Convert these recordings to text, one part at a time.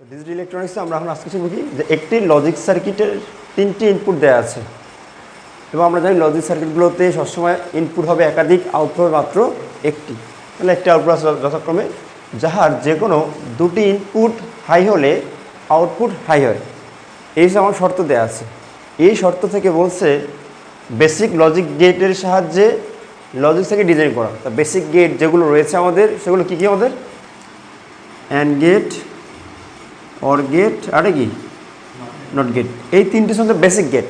Digital ইলেকট্রনিক্সে আমরা এখন আজকে শিখব কি যে একটি লজিক সার্কিটের তিনটি ইনপুট দেওয়া আছে এবং আমরা জানি লজিক সার্কিটগুলোতে সবসময় ইনপুট হবে একাধিক, আউটপুট হবে মাত্র একটি। তাহলে একটি আউটপুট আছে যথাক্রমে যাহার যে কোনো দুটি ইনপুট হাই হলে আউটপুট হাই হয়, এই যে আমার শর্ত দেওয়া আছে। এই শর্ত থেকে বলছে বেসিক লজিক গেটের সাহায্যে লজিক সার্কিট ডিজাইন করা। তা বেসিক গেট যেগুলো রয়েছে আমাদের সেগুলো কী কী আমাদের অ্যান্ড গেট, অর গেট আর কি নট গেট, এই তিনটি হচ্ছে বেসিক গেট।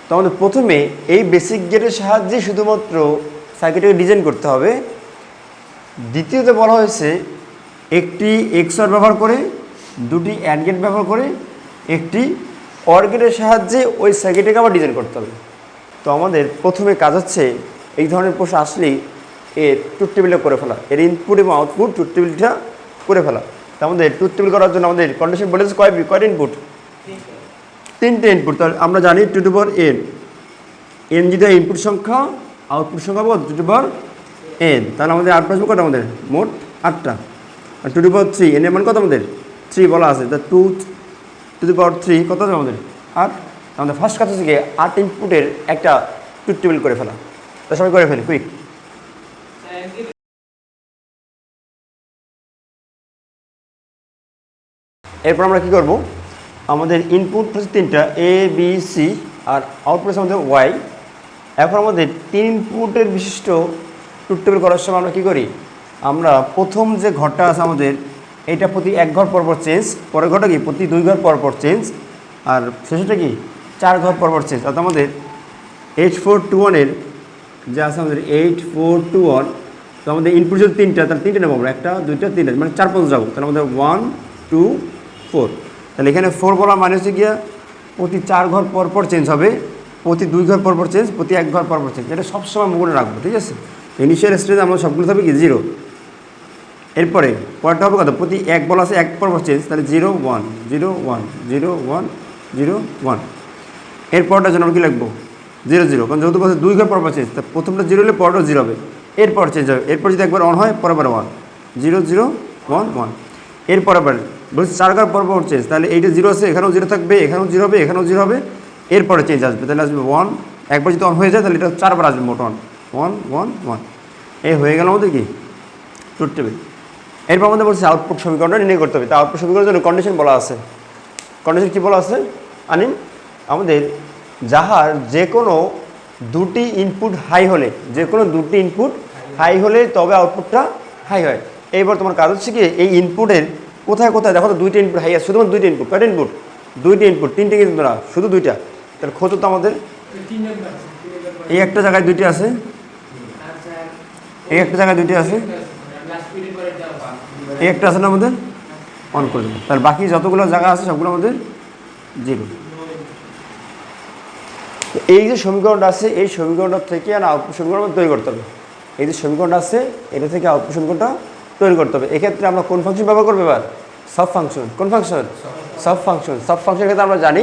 তো আমাদের প্রথমে এই বেসিক গেটের সাহায্যে শুধুমাত্র সার্কিটকে ডিজাইন করতে হবে। দ্বিতীয়তে বলা হয়েছে একটি এক্সঅর ব্যবহার করে, দুটি অ্যান্ড গেট ব্যবহার করে, একটি অর গেটের সাহায্যে ওই সার্কিটকে আবার ডিজাইন করতে হবে। তো আমাদের প্রথমে কাজ হচ্ছে এই ধরনের প্রশ্ন আসলেই এর ট্রুথ টেবিলটা করে ফেলা, এর ইনপুট এবং আউটপুট ট্রুথ টেবিলটা করে ফেলা। তো আমাদের ট্রুথ টেবিল করার জন্য আমাদের কন্ডিশন বলেছে কয়টা ইনপুট? তিনটে ইনপুট। তাহলে আমরা জানি টু টু পাওয়ার এন, এন যেটা ইনপুট সংখ্যা, আউটপুট সংখ্যা বল টু টু পাওয়ার এন। তাহলে আমাদের 8 + কত আমাদের মোট 8টা। আর টু টু পাওয়ার 3, এন এর মান কত আমাদের 3 বলা আছে। তা 2 টু টু পাওয়ার 3 কত আছে আমাদের 8। আমাদের ফার্স্ট কাজ হচ্ছে 8 ইনপুটের একটা ট্রুথ টেবিল করে ফেলা। তা সবাই করে ফেলি কুইক। এরপর আমরা কী করব, আমাদের ইনপুট হচ্ছে তিনটা এ বি সি আর আউটপুট হচ্ছে আমাদের ওয়াই। এখন আমাদের 3 ইনপুটের বিশিষ্ট ট্রুথ টেবিল করার সময় আমরা কী করি, আমরা প্রথম যে ঘরটা আছে আমাদের এটা প্রতি 1 ঘর পরপর চেঞ্জ, পরের ঘরটা কি প্রতি 2 ঘর পরপর চেঞ্জ, আর শেষটা কি 4 ঘর পরপর চেঞ্জ। অর্থাৎ আমাদের 8421-এর যে আছে আমাদের 8421, তো আমাদের ইনপুট যদি 3টা তাহলে 3টে নেবো আমরা, 1 2 3, মানে 4 5 যাবো। তাহলে আমাদের 1 2 4। তাহলে এখানে 4 বলা মানে হচ্ছে গিয়া প্রতি 4 ঘর পরপর চেঞ্জ হবে, প্রতি 2 ঘর পরপর চেঞ্জ, প্রতি 1 ঘর পরপর চেঞ্জ। এটা সবসময় মনে রাখবো, ঠিক আছে। ইনিশিয়াল স্টেজে আমরা সবগুলো থাকবে কি 0। এরপরে পরেরটা হবে কত, প্রতি 1 বলা আছে 1 পরপর চেঞ্জ, তাহলে 0 1 0 1 0 1 0 1। এরপরটার জন্য আমরা কী লিখবো 0 0, কারণ যেহেতু বলছে 2 ঘর পরপর চেঞ্জ, তা প্রথমটা 0 হলে পরটা 0 হবে, এরপর চেঞ্জ হবে। এরপর যদি একবার অন হয় পরের 1 0 0 1 1। এরপর আবার বলছে 4 ঘর পরপর চেঞ্জ, তাহলে এইটা 0 আছে, এখানেও 0 থাকবে, এখানেও 0 হবে, এখানেও 0 হবে, এরপরে চেঞ্জ আসবে, তাহলে আসবে 1। একবার যদি অন হয়ে যায় তাহলে এটা 4 বার আসবে মোট 1 1 1 1। এই হয়ে গেল আমাদের কি ট্রুথ টেবিল। এরপর আমাদের বলছে আউটপুট সমীকরণটা নির্ণয় করতে হবে। তা আউটপুট সমীকরণের জন্য কন্ডিশন বলা আছে। কন্ডিশন কী বলা আছে আনিন, আমাদের যাহার যে কোনো দুটি ইনপুট হাই হলে, যে কোনো দুটি ইনপুট হাই হলে তবে আউটপুটটা হাই হয়। এইবার তোমার কাজ হচ্ছে কি এই ইনপুটের কোথায় কোথায় দেখো তো 2টা ইনপুট হাই আছে, শুধুমাত্র 2টা ইনপুট। কয়টা ইনপুট? 2টা ইনপুট, 3টে কিন্তু না, শুধু 2টা। তাহলে খোঁজো তো আমাদের এই একটা জায়গায় 2টি আছে, এই একটা জায়গায় 2টি আছে, এই একটা আছে না আমাদের, অন করে দেবো। তাহলে বাকি যতগুলো জায়গা আছে সবগুলো আমাদের 0। এই যে সমীকরণটা আছে এই সমীকরণটা থেকে আর আউটপুট সমীকরণ তৈরি করতে হবে। এই যে সমীকরণটা আছে এটা থেকে আউটপুট সমীকরণটা তৈরি করতে হবে। এক্ষেত্রে আমরা কোন ফাংশন ব্যবহার করবো এবার? Sub function. কোন ফাংশন? Sub function. সাব ফাংশনের ক্ষেত্রে আমরা জানি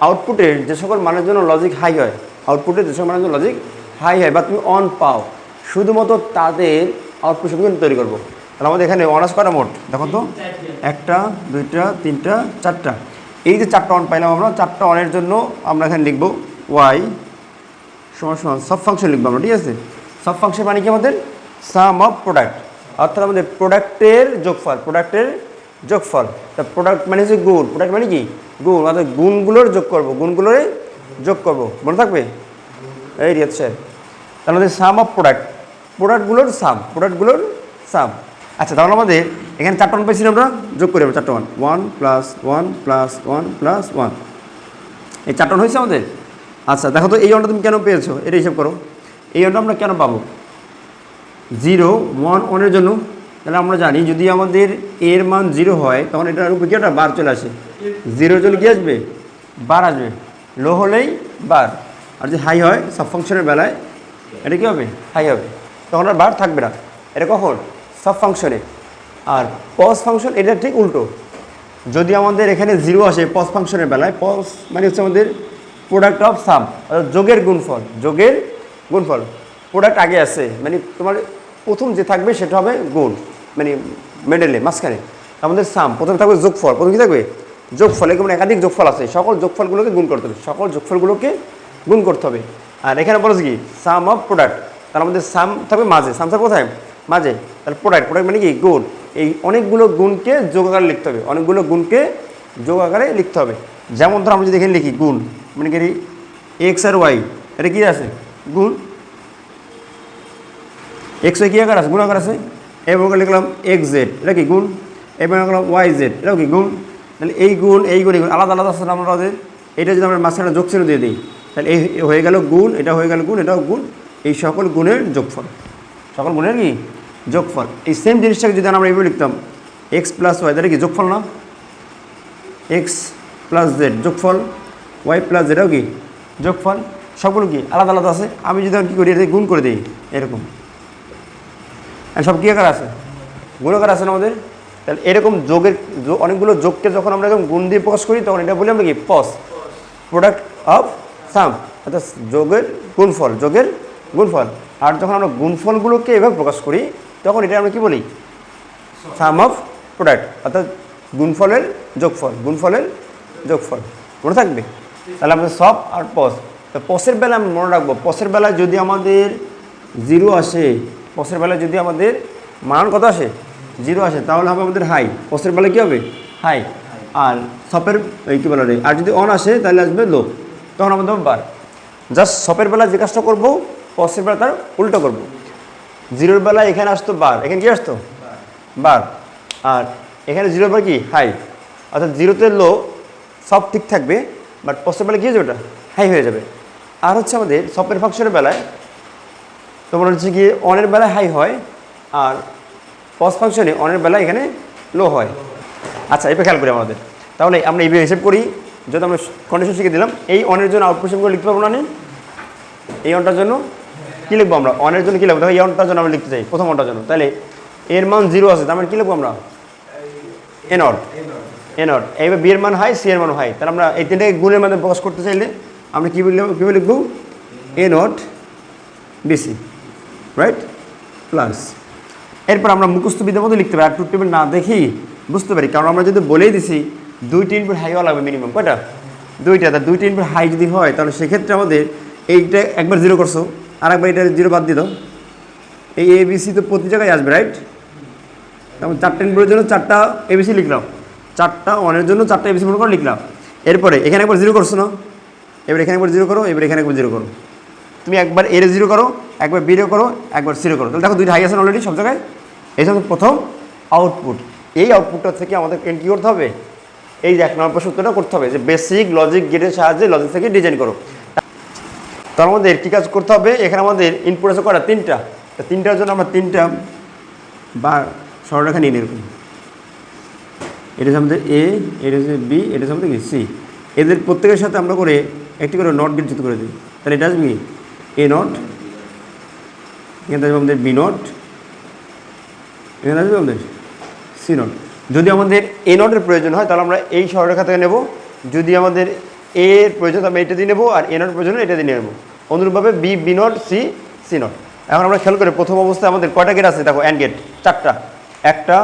আউটপুটের যে সকল মানের জন্য লজিক হাই হয়, আউটপুটের যে সকল মানের জন্য লজিক হাই হয় বা তুমি অন পাও, শুধুমাত্র তাদের আউটপুট সমীকরণ তৈরি করবো। তাহলে আমাদের এখানে অন আছে কটা মোট দেখো তো, 1টা 2টা 3টা 4টা। এই যে 4টা অন পাইলাম আমরা, 4টা অনের জন্য আমরা এখানে লিখবো ওয়াই সমান সমান সাব ফাংশন লিখবো আমরা, ঠিক আছে। সাব ফাংশন মানে কি আমাদের সাম অফ প্রোডাক্ট, অর্থাৎ আমাদের প্রোডাক্টের যোগফল, প্রোডাক্টের যোগফল। তা প্রোডাক্ট মানে হচ্ছে গুণ, প্রোডাক্ট মানে কি গুণ, অর্থাৎ গুণগুলোর যোগ করবো, গুণগুলোর যোগ করবো, মনে থাকবে এই রিয়াদ স্যার। তাহলে আমাদের সাম অফ প্রোডাক্ট, প্রোডাক্টগুলোর সাম, প্রোডাক্টগুলোর সাম। আচ্ছা তাহলে আমাদের এখানে 4টা অন পাইছি আমরা, যোগ করি আমরা 4টা অন, 1 + 1 + 1 + 1, এই 4টা অন হয়েছে আমাদের। আচ্ছা দেখো তো এই অনটা তুমি কেন পেয়েছো এটা হিসাব করো। এই অনটা আমরা কেন পাবো 0 1 অনের জন্য। তাহলে আমরা জানি যদি আমাদের এর মান 0 হয় তখন এটার উপরে কি একটা বার চলে আসে, 0 জন্য কি আসবে বার আসবে, লো হলেই বার। আর যদি হাই হয় সাব ফাংশনের বেলায় এটা কী হবে হাই হবে, তখন আর বার থাকবে না। এটা কখন সাব ফাংশনে। আর পজ ফাংশন এটা ঠিক উল্টো, যদি আমাদের এখানে 0 আসে পজ ফাংশনের বেলায়, পজ মানে হচ্ছে আমাদের প্রোডাক্ট অফ সাম, যোগের গুণফল, যোগের গুণফল। প্রোডাক্ট আগে আছে মানে তোমার প্রথম যে থাকবে সেটা হবে গুণ, মানে মিডলে মাঝখানে। আমাদের সাম প্রথমে থাকবে যোগফল, প্রথমে কি থাকবে যোগফল, এরকম একাধিক যোগফল আছে, সকল যোগফলগুলোকে গুণ করতে হবে, সকল যোগফলগুলোকে গুণ করতে হবে। আর এখানে বলেছে কি সাম অফ প্রোডাক্ট, তাহলে আমাদের সাম থাকবে মাঝে, সাম থাকবে কোথায় মাঝে, তাহলে প্রোডাক্ট, প্রোডাক্ট মানে কি গুণ, এই অনেকগুলো গুণকে যোগ আকারে লিখতে হবে, অনেকগুলো গুণকে যোগ আকারে লিখতে হবে। যেমন ধর আমরা যদি এখানে লিখি গুণ মানে কি এক্স আর ওয়াই, এটা কি আছে গুণ, এক্স ওয়াই কী আকার আছে গুণ আকার আছে, এবং লিখলাম এক্স জেড এটা কি গুণ, এবং লিখলাম ওয়াই জেড এটাও কি গুণ, তাহলে এই গুণ এই গুণ আলাদা আলাদা আছে আমরা ওদের, এটা যদি আমরা মাঝখানে যোগ চিহ্ন দিয়ে দিই তাহলে এই হয়ে গেল গুণ, এটা হয়ে গেল গুণ, এটাও গুণ, এই সকল গুণের যোগফল, সকল গুণের কি যোগফল। এই সেম জিনিসটাকে যদি আমরা এইভাবে লিখতাম এক্স প্লাস ওয়াই, তাহলে কি যোগফল না, এক্স প্লাস জেড যোগফল, ওয়াই প্লাস জেডও কি যোগফল, সবগুলো কি আলাদা আলাদা আছে। আমি যদি কী করি এটা গুণ করে দিই এরকম, সব কী আকার আছে গুণাকার আছে না আমাদের, তাহলে এরকম যোগের অনেকগুলো যোগকে যখন আমরা এরকম গুণ দিয়ে প্রকাশ করি তখন এটা বলি আমরা কি পস, প্রোডাক্ট অফ সাম, অর্থাৎ যোগের গুণফল, যোগের গুণফল। আর যখন আমরা গুণফলগুলোকে এভাবে প্রকাশ করি তখন এটা আমরা কি বলি সাম অফ প্রোডাক্ট, অর্থাৎ গুণফলের যোগফল, গুণফলের যোগফল, মনে থাকবে। তাহলে আমাদের সব আর পস, তো পসের বেলা আমি মনে রাখবো, পসের বেলায় যদি আমাদের জিরো আসে, পসের বেলায় যদি আমাদের মান কত আসে জিরো আসে তাহলে হবে আমাদের হাই, পসের বেলায় কী হবে হাই, আর সপের এই কী বলা রে, আর যদি অন আসে তাহলে আসবে লো, তখন আমাদের বার। জাস্ট সপের বেলা যে কাজটা করবো পসের বেলা তার উল্টো করবো, জিরোর বেলায় এখানে আসতো বার, এখানে কি আসতো বার, আর এখানে জিরোর বার কি হাই, অর্থাৎ জিরোতে লো সব ঠিক থাকবে, বাট পসের বেলায় কী হয়ে যাবে ওটা হাই হয়ে যাবে। আর হচ্ছে আমাদের সপের ফাংশনের বেলায় তোমার হচ্ছে কি অনের বেলায় হাই হয়, আর পস ফাংশনে অনের বেলায় এখানে লো হয়। আচ্ছা এবার খেয়াল করি আমাদের, তাহলে আমরা এইভাবে হিসেব করি, যদি আমরা কন্ডিশন শিখে দিলাম, এই অনের জন্য আউটপুট হিসেবে লিখতে পারবো না, এই অনটার জন্য কী লিখবো আমরা, অনের জন্য কী লিখবো, এই অনটার জন্য আমরা লিখতে চাই প্রথম অনটার জন্য, তাহলে এর মান জিরো আছে তার মানে কী লিখবো আমরা এ নট, এ নট, এইবার বি এর মান হাই সি এর মান হাই, তাহলে আমরা এই তিনটাকে গুণের মাধ্যমে প্রকাশ করতে চাইলে আমরা কী বললাম, কীভাবে লিখবো এ নট বিসি রাইট প্লাস, এরপর আমরা মুখস্থ বিদ্যার মধ্যে লিখতে পারি, আর ট্রুথ টেবিল না দেখেই বুঝতে পারি, কারণ আমরা যদি বলেই দিছি 2টি ইনপুট হাই হওয়া লাগবে মিনিমাম, কয়টা দুইটা, তার 2টি ইনপুট হাই যদি হয় তাহলে সেক্ষেত্রে আমাদের এইটা একবার জিরো করছো আর একবার এটা জিরো বাদ দিয়ে দাও, এই এবিসি তো প্রতি জায়গায় আসবে রাইট, তেমন 4টা ইনপুটের জন্য 4টা এবিসি লিখলাম, 4টা অনের জন্য 4টা এবিসি মনে করে লিখলাম, এরপরে এখানে একবার জিরো করছো না, এবার এখানে একবার জিরো করো, এবার এখানে একবার জিরো করো, তুমি একবার এর জিরো করো, একবার বিরো করো, একবার সিরো করো, তাহলে দেখো দুইটা হাই আছে অলরেডি সব জায়গায়, এই হচ্ছে প্রথম আউটপুট। এই আউটপুটটা থেকে আমাদের কী করতে হবে, এই যে 1 নম্বর সূত্রটা করতে হবে যে বেসিক লজিক গেটের সাহায্যে লজিক থেকে ডিজাইন করো। তার আমাদের কী কাজ করতে হবে, এখানে আমাদের ইনপুট আছে কটা 3টা, তিনটার জন্য আমরা 3টা বা সরলরেখা নিয়ে এরকম, এটা হচ্ছে আমাদের এ, এটা হচ্ছে বি, এটা হচ্ছে আমাদের কি সি, এদের প্রত্যেকের সাথে আমরা করে একটি করে নট গেট যুক্ত করে দিই, তাহলে এটা আসবে এ নট, এখানে আসবে আমাদের বি নট, এখানে আসবে আমাদের সি নট। যদি আমাদের এ নটের প্রয়োজন হয় তাহলে আমরা এই সরলরেখা থেকে নেব, যদি আমাদের এ এর প্রয়োজন আমরা এটা দিয়ে নেবো, আর এ নটের প্রয়োজন এটা দিয়ে নেবো, অনুরূপভাবে B B not C C not. এখন আমরা খেয়াল করে প্রথম অবস্থায় আমাদের কয়টা গেট আছে দেখো, অ্যান্ড গেট 4টা, 1টা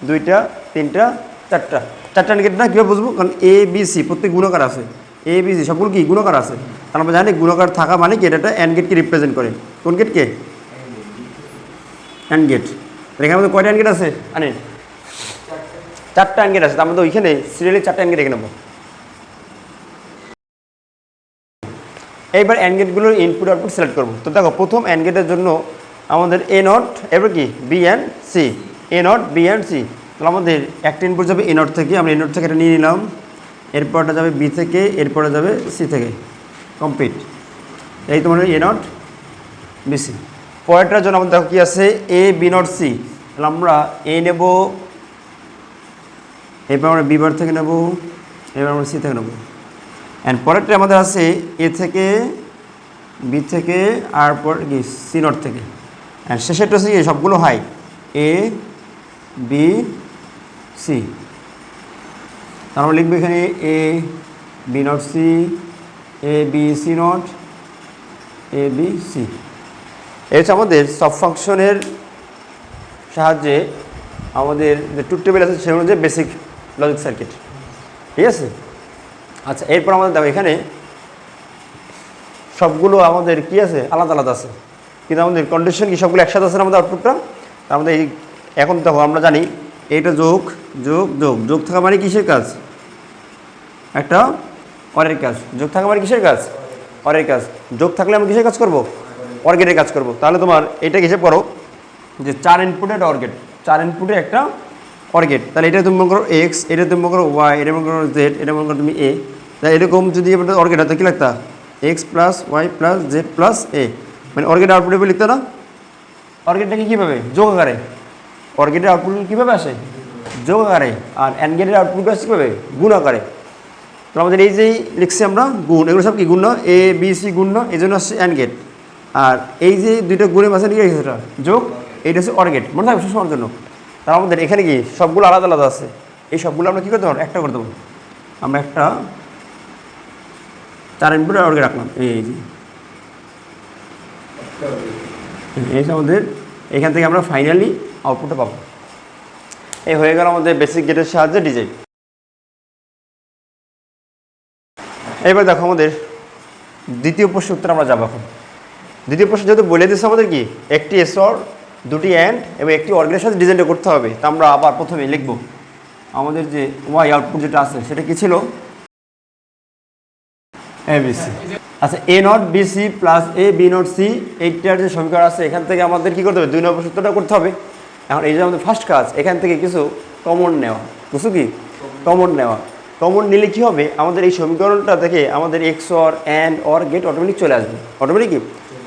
2টা 3টা 4টা, 4টা অ্যান্ড গেট না কীভাবে বুঝবো, কারণ এ বি সি প্রত্যেক গুণাকার আছে, এ বি সি সবগুলো কি গুণাকার আছে, কারণ আমরা জানি গুণাকার থাকা মানে কি এটা অ্যান্ড গেটকে রিপ্রেজেন্ট করে, কোন গেটকে অ্যান্ড গেট, এখানে আমাদের কয়টা অ্যান্ড গেট আছে আনেন 4টা অ্যান্ড গেট আছে, তার মধ্যে ওইখানে সিরিয়ালি 4টা অ্যান্ড গেট রেখে নেবো। এইবার অ্যান্ড গেটগুলোর ইনপুট আউটপুট সিলেক্ট করবো, তো দেখো প্রথম অ্যান্ড গেটের জন্য আমাদের এ নট, এরপর কি B and C, A not B and C, তাহলে আমাদের একটা ইনপুট যাবে এ নট থেকে, আমরা এ নট থেকে এটা নিয়ে নিলাম, এরপরটা যাবে বি থেকে, এরপরে যাবে সি থেকে, কমপ্লিট, এই তোমার এ নট বি সি। পরেরটার জন্য আমাদের দেখো কী আছে এ বি নট সি, তাহলে আমরা এ নেব, এরপর আমরা বি বার থেকে নেব, এবার আমরা সি থেকে নেব, অ্যান্ড পরেরটা আমাদের আছে এ থেকে বি থেকে আর পর কি সি নট থেকে, অ্যান্ড শেষেরটা হচ্ছে কি সবগুলো হাই এ বি সি, তার আমরা লিখবো এখানে A B not C, A B C not, A B C. এই হচ্ছে আমাদের সব ফাংশনের সাহায্যে আমাদের যে ট্রুথ টেবিল আছে সেগুলো যে বেসিক লজিক সার্কিট, ঠিক আছে। আচ্ছা, এরপর আমাদের দেখো এখানে সবগুলো আমাদের কি আছে, আলাদা আলাদা আছে, কিন্তু আমাদের কন্ডিশন কি সবগুলো একসাথে আছে না আমাদের আউটপুটটা। তার মধ্যে এই এখন দেখো আমরা জানি এইটা যোগ যোগ যোগ, যোগ থাকা মানে কিসের কাজ, একটা অরের কাজ। যোগ থাকা মানে কিসের কাজ, অরের কাজ। যোগ থাকলে আমরা কিসের কাজ করব, অর গেটের কাজ করব। তাহলে তোমার এটা হিসেব করো যে 4 ইনপুটের একটা অর গেট, 4 ইনপুটে একটা অর গেট। তাহলে এটা তুমি মনে করো এক্স, এটা তুমি মনে করো ওয়াই, এটা মনে করো জেড, এটা মনে করো তুমি এ। তাই এরকম যদি অর গেট হয় কী লাগতা, x plus y plus z plus A, মানে অর গেটের আউটপুটে লিখতে না। অর গেটটাকে কীভাবে, যোগ আকারে। অর গেটের আউটপুট কীভাবে আসে, যোগ আকারে। আর অ্যান্ড গেটের আউটপুট আসে কীভাবে, গুণ আকারে। তো আমাদের এই যেই লিখছি আমরা গুণ, এগুলো সব কি গুণ না, এ বি সি গুণ না, এই জন্য আসছে অ্যান্ড গেট। আর এই যে দুইটা গুণের মাঝে নিয়ে গেছে যোগ, এইটা হচ্ছে অর গেট, মনে থাকবে সবার জন্য। তার আমাদের এখানে কি সবগুলো আলাদা আলাদা আছে, এই সবগুলো আমরা কী করতে পারবো, একটা করে দেবো। আমরা একটা 4 ইনপুটের অর গেট রাখলাম, এই যে এই আমাদের এখান থেকে আমরা ফাইনালি আউটপুটটা পাবো। এই হয়ে গেল আমাদের বেসিক গেটের সাহায্যে ডিজাইন। এবার দেখো আমাদের দ্বিতীয় প্রশ্নের উত্তর আমরা যাবো এখন। দ্বিতীয় প্রশ্ন যেহেতু বলে দিচ্ছে আমাদের কি একটি এসঅর, দুটি অ্যান্ড এবং একটি অর গেটের সাথে ডিজাইনটা করতে হবে। তা আমরা আবার প্রথমে লিখব আমাদের যে ওয়াই আউটপুট যেটা আছে সেটা কি ছিল, এবিসি। আচ্ছা, A not BC plus A B not C, এইটার যে সমীকরণ আছে এখান থেকে আমাদের কী করতে হবে, 2 নম্বর সূত্রটা করতে হবে। এখন এই যে আমাদের ফার্স্ট কাজ, এখান থেকে কিছু কমন নেওয়া, বুঝছো কি, কমন নেওয়া। কমন নিলে কী হবে, আমাদের এই সমীকরণটা থেকে আমাদের x or and or gate automatic চলে আসবে, অটোমেটিক কি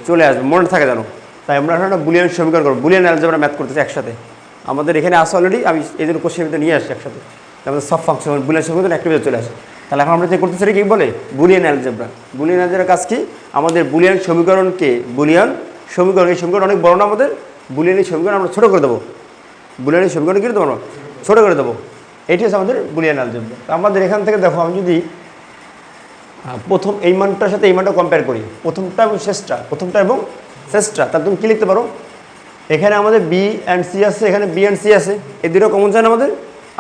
চলে আসবে, মনে থাকে জানো। তাই আমরা একটা বুলিয়ান সমীকরণ করবো, বুলিয়ান অ্যালজেব্রা ম্যাথ করতেছি একসাথে। আমাদের এখানে আসে অলরেডি, আমি এই জন্য কোশ্চেন ভিতরে নিয়ে আসছি একসাথে, আমাদের সব ফাংশন বুলিয়ান সমীকরণ একটা ভিতরে চলে আসে। তাহলে এখন আমরা যে করতেছি সেটা কী বলে, বুলিয়ান অ্যালজেব্রা। বুলিয়ান অ্যালজেব্রার কাজ কি, আমাদের বুলিয়ান সমীকরণকে, বুলিয়ান সমীকরণ, এই সমীকরণ অনেক বড় না আমাদের, বুলিয়ানের সমীকরণ আমরা ছোটো করে দেবো, বুলিয়ানের সমীকরণ কী দেবো আমরা ছোটো করে দেবো। এটি হচ্ছে আমাদের বুলিয়ান অ্যালজেব্রা। আমাদের এখান থেকে দেখো, আমি যদি প্রথম এই মানটার সাথে এই মানটা কম্পেয়ার করি, প্রথমটা এবং শেষটা, প্রথমটা এবং শেষটা, তাহলে তুমি কী লিখতে পারো, এখানে আমাদের বি অ্যান্ড সি আছে, এখানে বি অ্যান্ড সি আছে, এই দুটো কমন চাই না আমাদের,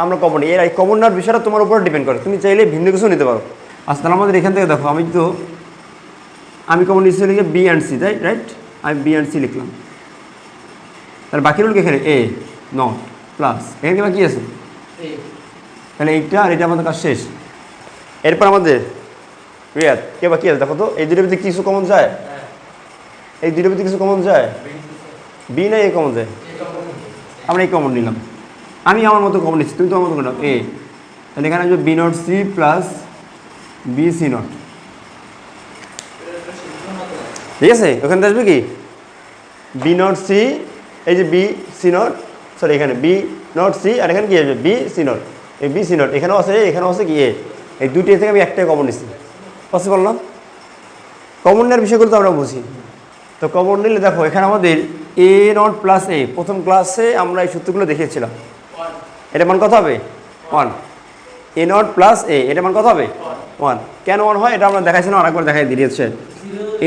আমরা কমন নিই। এর এই কমন নেওয়ার বিষয়টা তোমার উপর ডিপেন্ড করে, তুমি চাইলে ভিন্ন কিছু নিতে পারো। আচ্ছা, তাহলে আমাদের এখান থেকে দেখো, আমি কমন নিচ্ছি লিখে বি অ্যান্ড সি, তাই রাইট, আমি বি অ্যান্ড সি লিখলাম। তাহলে বাকি রইল এখানে এ নট প্লাস, এখানে বাকি আছে তাহলে এইটা, আর এটা আমাদের কাজ শেষ। এরপর আমাদের রিয়াদ কে বাকি আছে দেখো তো, এই দুটোর ভিতরে কিছু কমন যায়, এই দুটোর ভিতরে কিছু কমন যায়, বি না এ কমন যায়, আমরা এই কমন নিলাম, আমি আমার মতো কমন নিচ্ছি, তুমি তো আমার মতো নিলাম এ। তাহলে এখানে আসবে B not C plus B C not, ঠিক আছে। ওখানে আসবে কি বি নট সি, এই যে বি সি নট, সরি এখানে বি নট সি, আর এখানে কি আসবে বি সি নট, এই বি সি নট এখানেও আছে, এখানেও আছে কি এ, এই দুটি থেকে আমি একটাই কমন নিচ্ছি, পসিবল না। কমন নেওয়ার বিষয়গুলো তো আমরা বুঝি। তো কমন নিলে দেখো এখানে আমাদের এ নট প্লাস এ, প্রথম ক্লাসে আমরা এই সূত্রগুলো দেখিয়েছিলাম, এটা মান কত হবে 1, এ নট প্লাস এ, এটা মান কত হবে 1। কেন 1 হয় এটা আমরা দেখাইছিলাম, আরেকবার দেখাই দিয়েছে,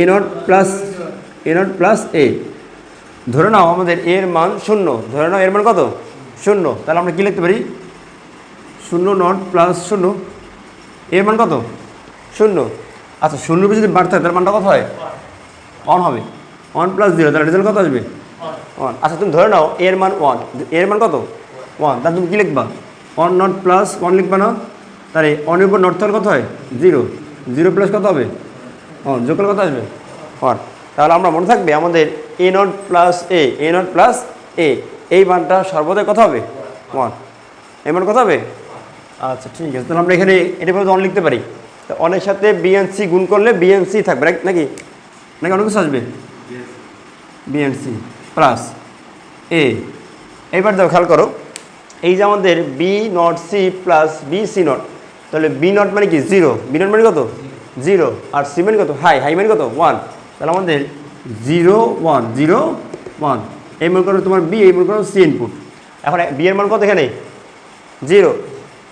এ নট প্লাস এ, ধরে নাও আমাদের এর মান 0, ধরে নাও এর মান কত 0, তাহলে আমরা কী লিখতে পারি 0 নট প্লাস 0, এর মান কত 0। আচ্ছা, 0 যদি বাড়তে হয় তার মানটা কত হয় 1 হবে, 1 প্লাস 0, তাহলে রেজাল্ট কত আসবে 1। আচ্ছা, তুমি ধরে নাও এর মান 1, এর মান কত 1, তাহলে তুমি কী লিখবা 1 নট প্লাস 1 লিখবা না, তাহলে 1 এর উপর নট কত হয় 0, 0 প্লাস কত হবে 1, যোগ করলে কত আসবে 1। তাহলে আমরা মনে থাকবে আমাদের A not plus A, A not plus A, এই মানটা সর্বদাই কত হবে 1, এই মান কত হবে। আচ্ছা, ঠিক আছে, তাহলে আমরা এখানে এটা পর্যন্ত 1 লিখতে পারি। তো অনেক সাথে বি এন সি গুণ করলে বি এন সি থাকবে নাকি, নাকি অনেক কিছু আসবে, B and C plus A. এইবার দেখো খেয়াল করো, এই যে আমাদের B not C plus B C not, তাহলে বি নট মানে কি 0, বি নট মানে কত 0, আর সি মানে কত হাই, হাই মানে কত 1, তাহলে আমাদের 0 1 0 1, এই মনে করো তোমার বি, এই মনে করো সি ইনপুট। এখন বি এর মান কত এখানে 0,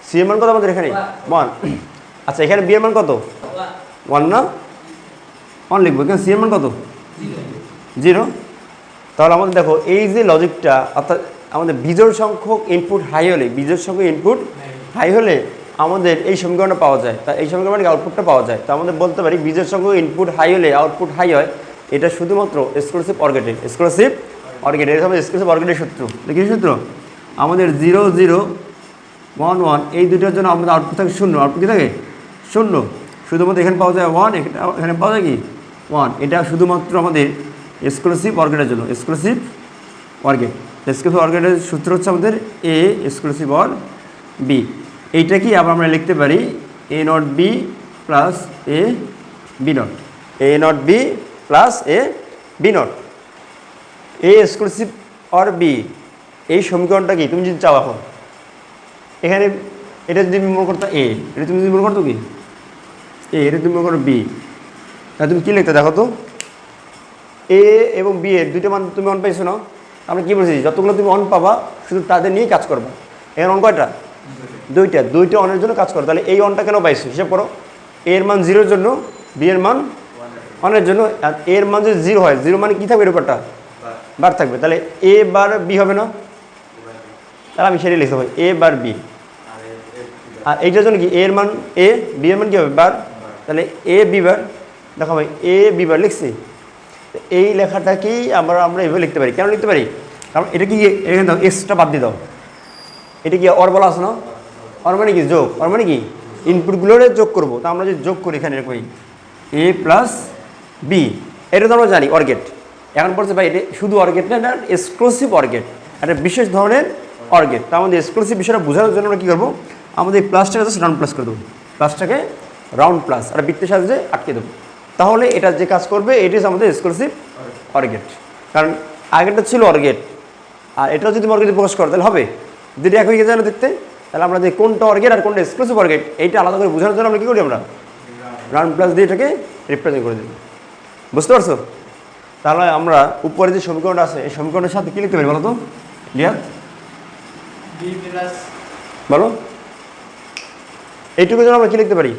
সি এর মান কত আমাদের এখানে 1। আচ্ছা, এখানে বি এর মান কত 1 না, 1 লিখবো, এখানে সি এর মান কত 0। তাহলে আমাদের দেখো এই যে লজিকটা, অর্থাৎ আমাদের বিজোড় সংখ্যক ইনপুট হাই হলে, বিজোড় সংখ্যক ইনপুট হাই হলে আমাদের এই সমীকরণটা পাওয়া যায়। তা এই সমীকরণে আউটপুটটা পাওয়া যায়। তো আমাদের বলতে পারি বিজোড় সংখ্যক ইনপুট হাই হলে আউটপুট হাই হয়, এটা শুধুমাত্র এক্সক্লুসিভ অর গেটের। এক্সক্লুসিভ অর গেট, এটা হবে এক্সক্লুসিভ অর গেটের সূত্র। দেখি সূত্র আমাদের 0 0 1 1 এই দুটোর জন্য আমাদের আউটপুট থাকে 0। আউটপুট কি থাকে 0। শুধুমাত্র এখানে পাওয়া যায় 1, এখানে পাওয়া যায় কি 1। এটা শুধুমাত্র আমাদের এক্সক্লুসিভ অর গেটের জন্য। Exclusive or gate, exclusive or গেটের সূত্র হচ্ছে আমাদের এ এক্সক্লুসিভ অর বি। এইটা কি আবার আমরা লিখতে পারি A not B plus A B not, A not B plus A B not. A exclusive or B, এই সমীকরণটা কি তুমি যদি চাও এখন এখানে এটা যদি মনে করতো এ, এটা তুমি যদি মনে করতো কি এ, এটা তুমি মনে করো বি, তাহলে তুমি কী লিখতে দেখো তো, এ এবং বি এর দুইটা মান তুমি অন পাইছো না? আমরা কী বলছি যতগুলো তুমি অন পাবা শুধু তাদের নিয়েই কাজ করবা। এর অন কয়টা? দুইটা অনের জন্য কাজ করো। তাহলে এই অনটা কেন পাইছো হিসাব করো। এর মান 0-এর জন্য, বি এর মান 1-এর জন্য। আর এর মান যদি 0 হয়, 0 মানে কী থাকবে? এর উপরটা বার থাকবে। তাহলে এ বার বি হবে না? তাহলে আমি সেটাই লিখতে হবে এ বার বি। আর এইটার জন্য কি এর মান এ, বি এর মান কী হবে? বার। তাহলে এ বি বার, দেখো ভাই এ বি বার লিখছি। এই লেখাটাকেই আমরা এইভাবে লিখতে পারি। কেন লিখতে পারি? কারণ এটা কি এখানে দাও এক্সট্রা বাদ দিয়ে দাও, এটা কি অর বলা আছে না? অর মানে কি যোগ, অর মানে কি ইনপুটগুলোরে যোগ করবো। তা আমরা যদি যোগ করি এখানে এরকমই এ প্লাস বি, এটা তো আমরা জানি অর গেট। এখন বলছে ভাই এটা শুধু অর গেট না, এটা এক্সক্লুসিভ অর গেট, একটা বিশেষ ধরনের অর গেট। তা আমাদের এক্সক্লুসিভ বিষয়টা বোঝানোর জন্য আমরা কী করবো, আমাদের এই প্লাসটাকে জাস্ট রাউন্ড প্লাস করে দেবো। প্লাসটাকে রাউন্ড প্লাস আর বৃত্তের সাহায্যে আটকে দেবো। তাহলে এটা যে কাজ করবে এটি আমাদের এক্সক্লুসিভ অর গেট। কারণ আগেরটা ছিল অর গেট, আর এটাও যদি অর গেটে প্রকাশ করে তাহলে হবে, যদি এক হয়ে যায় না দেখতে। তাহলে আমরা যে কোনটা অর গেট আর কোনটা এক্সক্লুসিভ অর গেট এইটা আলাদা করে বোঝানোর জন্য আমরা কী করি, আমরা রাউন্ড প্লাস দিয়ে এটাকে রিপ্রেজেন্ট করে দিই। বুঝতে পারছো? তাহলে আমরা উপরে যে সমীকরণটা আছে এই সমীকরণের সাথে কী লিখতে পারি বলো তো রিয়াদ? বলো এইটুকুর জন্য আমরা কী লিখতে পারি?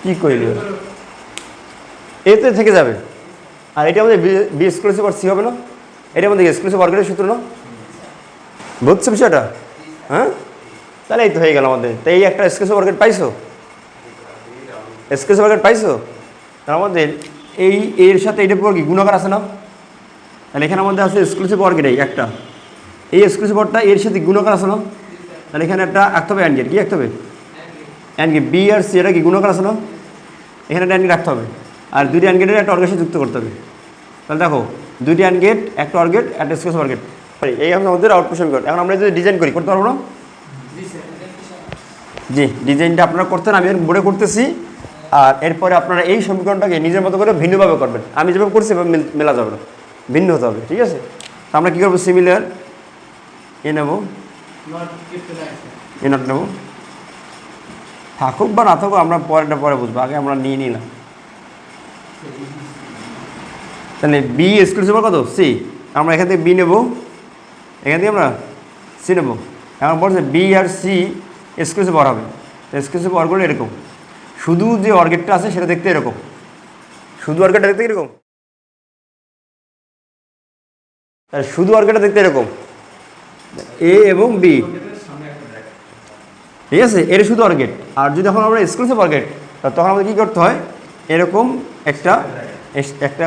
কি কইল এতে থেকে যাবে। আর এটা আমাদের বি এক্সক্লুসিভ আর সি হবে না? এটা আমাদের এক্সক্লুসিভ অর গেটের সূত্র না? বুঝছো বিষয়টা? হ্যাঁ, তাহলে এই তো হয়ে গেল আমাদের। তো এই একটা এক্সক্লুসিভ অর গেট পাইছো, এক্সক্লুসিভ অর গেট পাইছো। তার আমাদের এই এর সাথে এইটার পর কি গুণাকার আছে না? তাহলে এখানে আমাদের আছে এক্সক্লুসিভ অর গেট একটা, এই এক্সক্লুসিভ অরটা এর সাথে গুণাকার আছে না? তাহলে এখানে একটা আঁকতে হবে অ্যান্ড গেট। কি আঁকতে হবে? And gate. বি আর সি এটা কি গুণাকার আছে না? এখানে একটা অ্যান্ড গেট রাখতে হবে। আর দুইটি অ্যান্ড গেটের একটা অর গেটের সাথে যুক্ত করতে হবে। তাহলে দেখো দুইটি অ্যান্ড গেট, একটা অর গেট, একটা এক্সক্লুসিভ অর গেট। এই আমাদের আউটপুট সমীকরণ। এখন আমরা যদি ডিজাইন করি, করতে পারবো না? জি, ডিজাইনটা আপনারা করতেন, আমি বোর্ডে করতেছি। আর এরপরে আপনারা এই সমীকরণটাকে নিজের মতো করে ভিন্নভাবে করবেন। আমি যেভাবে করছি এভাবে মেলা যাবে না, ভিন্ন হতে হবে। ঠিক আছে? তো আমরা কী করবো, সিমিলার এ নেব, এ নট নেব, থাকুক বা না থাকুক আমরা পরে বুঝবো, আগে আমরা নিয়ে নিলাম। তাহলে বি এক্সক্লুসিভ কত? সি। আমরা এখান থেকে বি নেব, এখান থেকে আমরা সি নেব। এখন বলছে বি আর সি এক্সক্লুসিভ অর হবে। এক্সক্লুসিভ অরগুলো এরকম, শুধু যে অর্গেটটা আছে সেটা দেখতে এরকম, শুধু অর্গেটটা দেখতে এরকম, শুধু অর্গেটটা দেখতে এরকম এ এবং বি। ঠিক আছে, এর শুধু অর্গেট। আর যদি এখন আমরা এক্সক্লুসিভ অর্গেট, তখন আমাদের কী করতে হয়, এরকম একটা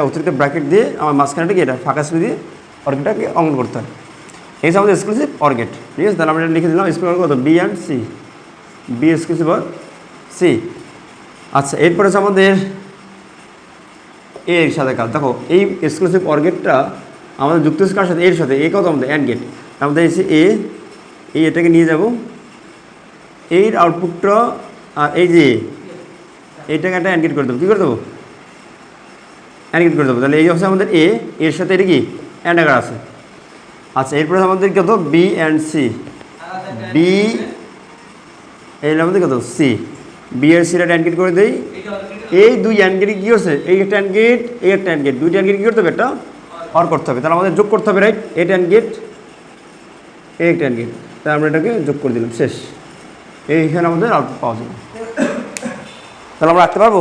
অতিরিক্ত ব্র্যাকেট দিয়ে আমার মাঝখানেটাকে এটা ফাঁকা স্পেস দিয়ে অর্গেটটাকে অঙ্কন করতে হয়। এই যে আমাদের এক্সক্লুসিভ অর্গেট। ঠিক আছে, তাহলে আমরা এটা লিখে দিলাম এক্সক্লুসিভ কত? B and C, B exclusive or C. আচ্ছা, এরপরে হচ্ছে আমাদের এর সাথে কাজ। দেখো এই এক্সক্লুসিভ অর্গেটটা আমাদের যুক্ত হচ্ছে কার সাথে? এর সাথে। এ কত আমাদের অ্যান্ড গেট, আমাদের এসে এটাকে নিয়ে যাব, এর আউটপুটটা আর এই যে এইটাকে একটা অ্যান্ড গেট করে দেবো। কী করে দেবো? অ্যান্ড গেট করে দেবো। তাহলে এই হচ্ছে আমাদের এর সাথে এটা কি অ্যান্ড আকার আছে। আচ্ছা, এরপরে আমাদের কত? বি অ্যান্ড সি, বি এই আমাদের কত? সি। বি আর সিটা অ্যান্ড গেট করে দেই। এই দুই অ্যান্ড গেট কী করছে? এই একটা অ্যান্ড গেট, এই একটা অ্যান্ড গেট, দুইটা অ্যান্ড গেট কী করতে হবে? একটা অর করতে হবে। তাহলে আমাদের যোগ করতে হবে, রাইট? এটা অ্যান্ড গেট, এই একটা অ্যান্ড গেট, তাহলে আমরা এটাকে যোগ করে দিলাম, শেষ। এইখানে আমাদের আউটপুট পাওয়া যাবে। তাহলে আমরা রাখতে পারবো?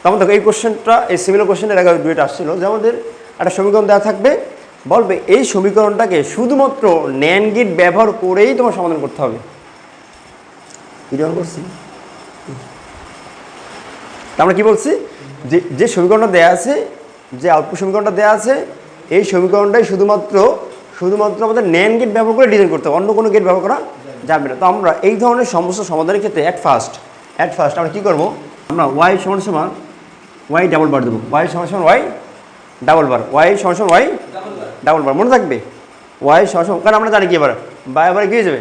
তারপর দেখো এই কোশ্চেনটা, এই সিমিলার কোশ্চেন এর আগে ডুয়েট আসছিল যে আমাদের একটা সমীকরণ দেওয়া থাকবে, বলবে এই সমীকরণটাকে শুধুমাত্র ন্যান্ড গেট ব্যবহার করেই তোমার সমাধান করতে হবে। ভিডিও করছি, আমরা কি বলছি যে যে সমীকরণটা দেওয়া আছে, যে আউটপুট সমীকরণটা দেওয়া আছে, এই সমীকরণটাই শুধুমাত্র আমাদের ন্যান্ড গেট ব্যবহার করে ডিজাইন করতে হবে, অন্য কোনো গেট ব্যবহার করা যাবে না। তো আমরা এই ধরনের সমস্যা সমাধানের ক্ষেত্রে অ্যাট ফার্স্ট আমরা কী করবো, আমরা ওয়াই সমান সমান ওয়াই ডাবল বার দেবো, ওয়াই সমান সমান ওয়াই ডাবল বার, ওয়াই সমান সমান ওয়াই ডাবল বার, মনে থাকবে ওয়াই সমান সমান, কারণ আমরা জানি কি এবার বা এবারে কী হয়ে যাবে,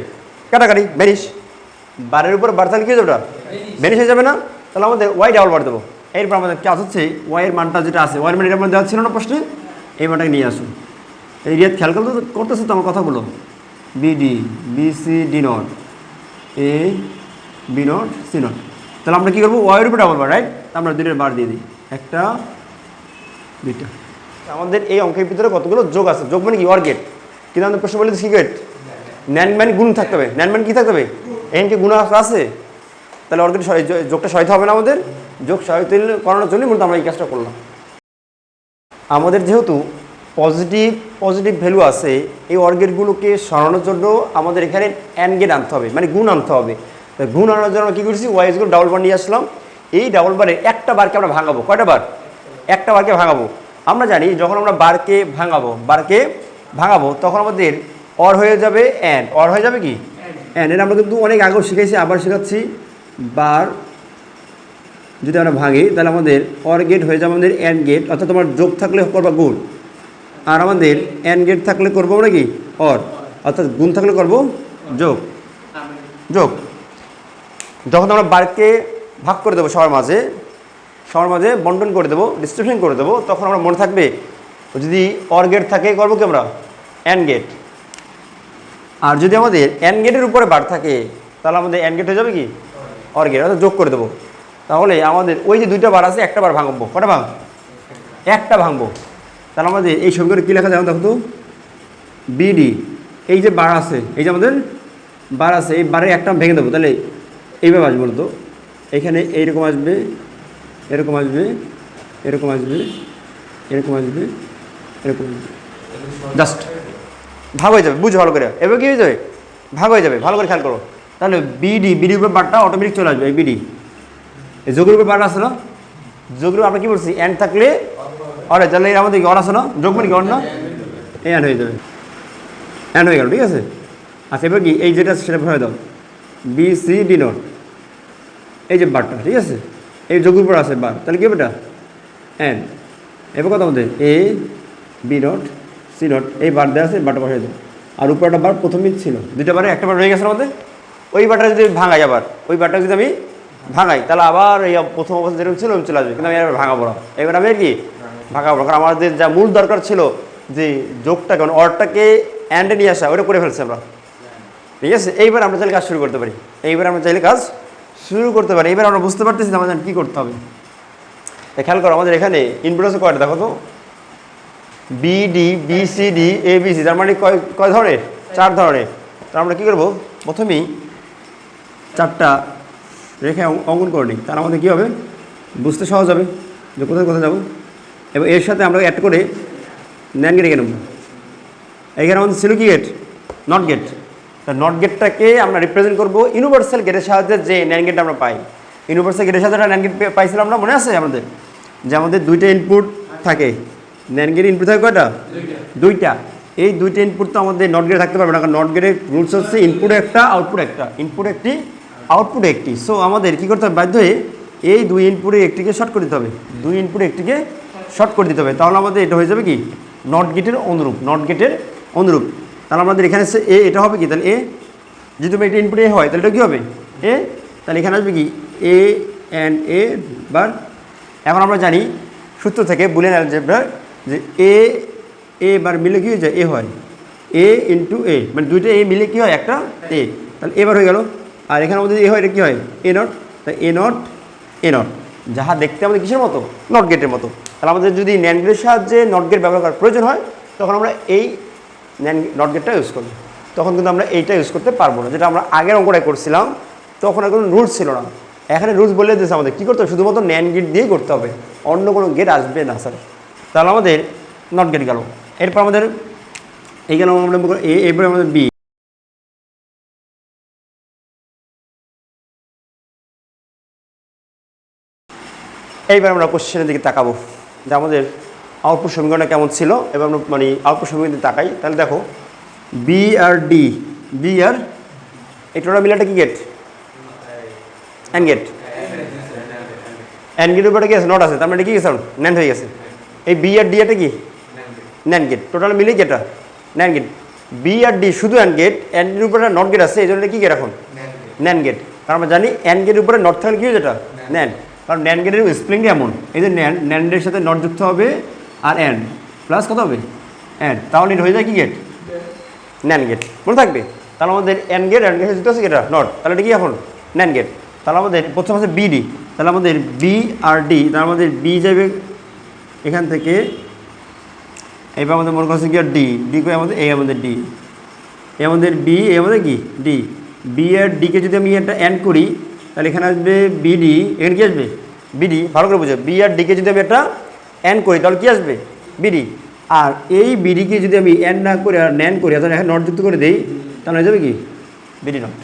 কাটাকাটি ভ্যানিশ, বারের উপর বার থাকলে কী হয়ে যাবে, ওটা ভ্যানিশ হয়ে যাবে না, তাহলে আমাদের ওয়াই ডাবল বার দেবো। এরপর আমাদের কাজ হচ্ছে ওয়াইয়ের মানটা যেটা আছে, ওয়াইয়ের মান এটার মধ্যে দেওয়া ছিল না প্রশ্নে, এই মানটাকে নিয়ে আসুন। এই রিয়াদ খেয়াল করতেছে তো আমার কথাগুলো, BD BC D not A B not C not, তাহলে আমরা কী করবো, ওয়াইয়ের উপর ডাবল বার, রাইট, আমরা দুইটার বার দিয়ে দিই, একটা দুইটা। আমাদের এই অঙ্কের ভিতরে কতগুলো যোগ আছে, যোগ মানে কি ওয়ার গেট, কিন্তু আমাদের প্রশ্ন বলে দিচ্ছি গেট ন্যান ম্যান গুণ থাকতে হবে, ন্যান ম্যান কী থাকতে হবে, এনকে গুণ আছে, তাহলে অর্গেট যোগটা সহায়তা হবে না, আমাদের যোগ সহায়তা করানোর জন্যই মূলত আমরা এই কাজটা করলাম। আমাদের যেহেতু পজিটিভ ভ্যালু আছে, এই অর্গেটগুলোকে সরানোর জন্য আমাদের এখানে অ্যান গেট আনতে হবে, মানে গুণ আনতে হবে। গুণ আনার জন্য কী করছি, ওয়াইজগুলো ডাবল বার নিয়ে আসলাম, এই ডাবল বারে একটা বারকে আমরা ভাঙাবো, কয়টা বার, একটা বারকে ভাঙাবো। আমরা জানি যখন আমরা বারকে ভাঙাবো তখন আমাদের অর হয়ে যাবে অ্যান, অর হয়ে যাবে কি অ্যান, এটা আমরা কিন্তু অনেক আগেও শিখেছি, আবার শেখাচ্ছি। বার যদি আমরা ভাঙি তাহলে আমাদের অর গেট হয়ে যাবে আমাদের অ্যান গেট, অর্থাৎ তোমার যোগ থাকলে করবা গুণ, আর আমাদের অ্যান গেট থাকলে করবো আমরা কি অর, অর্থাৎ গুণ থাকলে করবো যোগ। যখন আমরা বারকে ভাগ করে দেবো সবার মাঝে বন্টন করে দেবো, ডিস্ট্রিবিউশন করে দেবো, তখন আমরা মনে থাকবে যদি অর গেট থাকে করবো কি আমরা অ্যান গেট, আর যদি আমাদের অ্যান গেটের উপরে বার থাকে তাহলে আমাদের অ্যান গেট হয়ে যাবে কি অর গেট, অর্থাৎ যোগ করে দেবো। তাহলে আমাদের ওই যে দুইটা বার আছে, একটা বার ভাঙবো, কটা ভাঙ, একটা ভাঙবো, তাহলে আমাদের এই সমীকরণে কী লেখা যায় দেখো তো, বিডি এই যে বার আছে, এই যে আমাদের বার আছে, এই বারে একটা ভেঙে দেবো, তাহলে এইভাবে আসবে বলতো, এখানে এইরকম আসবে, এরকম আসবে, এরকম আসবে, এরকম আসবে, এরকম আসবে, জাস্ট ভাগ হয়ে যাবে, বুঝো ভালো করে, এবার কী হয়ে যাবে, ভাগ হয়ে যাবে, ভালো করে খেয়াল করো। তাহলে বিডির উপর বারটা অটোমেটিক চলে আসবে, এই বিডি এই যোগের উপর বার আছে না, যোগের আমরা কী বলছি অ্যান্ড থাকলে অরে, তাহলে আমাদের অর আছে না, যোগ মানে কি অর না, এই অ্যান্ড হয়ে যাবে, অ্যান্ড হয়ে গেল, ঠিক আছে। আচ্ছা এবার কি এই যেটা সেটা ভরে দাও, বি সি ডি নট, এই যে বারটা, ঠিক আছে, এই যোগের উপর আছে বার, তাহলে কি হবে এটা অ্যান্ড, এবার কথা আমাদের A B not C not, এই বার দেওয়া আছে, বারটা বসাই দাও, আর উপরে একটা বার প্রথমেই ছিল, দুইটা বারে একটা বার রয়ে গেছে আমাদের, ওই বারটা যদি ভাঙাই, আবার ওই বারটা যদি আমি ভাঙাই তাহলে আবার এই প্রথম অবস্থা যেরকম ছিল চলে আসবে, কিন্তু আমি এবার ভাঙাবো না, এবার আমি কি ভাঙাবো না, কারণ আমাদের যা মূল দরকার ছিল যে যোগটাকে মানে অরটাকে অ্যান্ডে নিয়ে আসা, ওটা করে ফেলছি আমরা, ঠিক আছে। এইবার আমরা চাইলে কাজ শুরু করতে পারি, এইবার আমরা বুঝতে পারতেছি আমাদের কী করতে হবে। খেয়াল করো আমাদের এখানে ইনপুট আছে কয়টা দেখো তো, বিডি বিসিডি এবিসি, তার মানে কয় ধরনের, 4 ধরনের। তো আমরা কী করবো, প্রথমেই 4টা রেখে অঙ্কন করে নিই, তাহলে আমাদের কী হবে বুঝতে সহজ হবে যে কোথায় যাবো। এবং এর সাথে আমরা অ্যাড করে ন্যান গেট রেখে নেব, এইখানে আমাদের ছিল কি গেট, নট গেট, তা নট গেটটাকে আমরা রিপ্রেজেন্ট করবো ইউনিভার্সাল গেটের সাহায্যে, যে ন্যান গেট আমরা পাই, ইউনিভার্সাল গেটের সাথে ন্যান গেট পাইছিলাম আমরা, মনে আছে আমাদের যে আমাদের 2টা ইনপুট থাকে, ন্যান গেটের ইনপুট থাকে কয়টা, 2টা, এই 2টা ইনপুট তো আমাদের নট গেটে থাকতে পারবে না, কারণ নট গেটের রুলস হচ্ছে ইনপুট একটা আউটপুট একটা, ইনপুট একটি আউটপুট একটি। সো আমাদের কী করতে হবে, বাধ্য হয়ে এই 2 ইনপুটে একটিকে শর্ট করে দিতে হবে, 2 ইনপুটে একটিকে শর্ট করে দিতে হবে, তাহলে আমাদের এটা হয়ে যাবে কি নট গেটের অনুরূপ, তাহলে আমাদের এখানে এ, এটা হবে কি, তাহলে এ যদি তুমি একটা ইনপুট এ হয় তাহলে এটা কী হবে এ, তাহলে এখানে আসবে কি এ অ্যান্ড এ বার। এখন আমরা জানি সূত্র থেকে বুলিয়ান অ্যালজেব্রার যে এ বার মিলে কী হয়ে যায়, এ হয়, এ ইন্টু এ, মানে 2টা এ মিলে কী হয় একটা এ, তাহলে এবার হয়ে গেল। আর এখানে আমাদের এ হয়, এটা কী হয় এ নট, তাই এ নট যাহা দেখতে আমাদের কিসের মতো, নট গেটের মতো। তাহলে আমাদের যদি ন্যান্ড গেটের সাহায্যে নট গেট ব্যবহার করার প্রয়োজন হয় তখন আমরা এই নট গেটটা ইউজ করব, তখন কিন্তু আমরা এইটা ইউজ করতে পারবো না, যেটা আমরা আগের অঙ্কটায় করছিলাম তখন আর কোনো রুলস ছিল না, এখানে রুলস বলে দিয়েছে আমাদের কী করতে হবে, শুধুমাত্র ন্যান্ড গেট দিয়েই করতে হবে, অন্য কোনো গেট আসবে না স্যার। তাহলে আমাদের নট গেট গেল। এরপর আমাদের এই গেল আমরা এরপরে আমাদের বি। এইবার আমরা কোশ্চেনের দিকে তাকাবো যে আমাদের আউটপুট সমীকরণটা কেমন ছিল, এবার আমরা মানে আউটপুট সমীকরণ দিকে তাকাই। তাহলে দেখো বি আর ডি, বি আর এই টোটাল মিলাটা কি গেট, অ্যান্ড গেট। অ্যান্ড গেটের উপরে কি আছে, নট আছে, তার মানে কি গেছে ন্যান্ড হয়ে গেছে। এই বি আর ডি এটা কি ন্যান্ড গেট, টোটাল মিলে কি এটা ন্যান্ড গেট। বি আর ডি শুধু অ্যান্ড গেট, অ্যান্ডের উপরে নট গেট আছে, এই জন্য কি গেট এখন ন্যান্ড গেট। কারণ আমরা জানি অ্যান্ড গেটের উপরে নট থাকলে কি হয়েছে এটা ন্যান্ড, কারণ ন্যান্ড গেটের স্প্লিংটা এমন, এই যে ন্যান্ডের সাথে নট যুক্ত হবে আর অ্যান্ড প্লাস কত হবে অ্যান্ড, তাহলে এটা হয়ে যায় কি গেট ন্যান্ড গেট, মনে থাকবে। তাহলে আমাদের অ্যান্ড গেট যুক্ত আছে এটা নট, তাহলে এটা কি এখন ন্যান্ড গেট। তাহলে আমাদের প্রথম আছে বিডি, তাহলে আমাদের বি আর ডি, তাহলে আমাদের বি যাবে এখান থেকে, এবার আমাদের মনে করছে কি আর ডি, ডি করে আমাদের এই আমাদের ডি, এ আমাদের বি, এ আমাদের কি ডি। বি আর ডিকে যদি আমি একটা অ্যান্ড করি তাহলে এখানে আসবে বিডি, এখানে কি আসবে বিডি, ভালো করে বুঝো। বি আর ডিকে যদি আমি একটা অ্যান্ড করি তাহলে কি আসবে বিডি। আর এই বিডিকে যদি আমি অ্যান্ড না করে আর ন্যান্ড করি, তাহলে এখানে নট যুক্ত করে দিই, তাহলে হয়ে যাবে কি বিডি নট।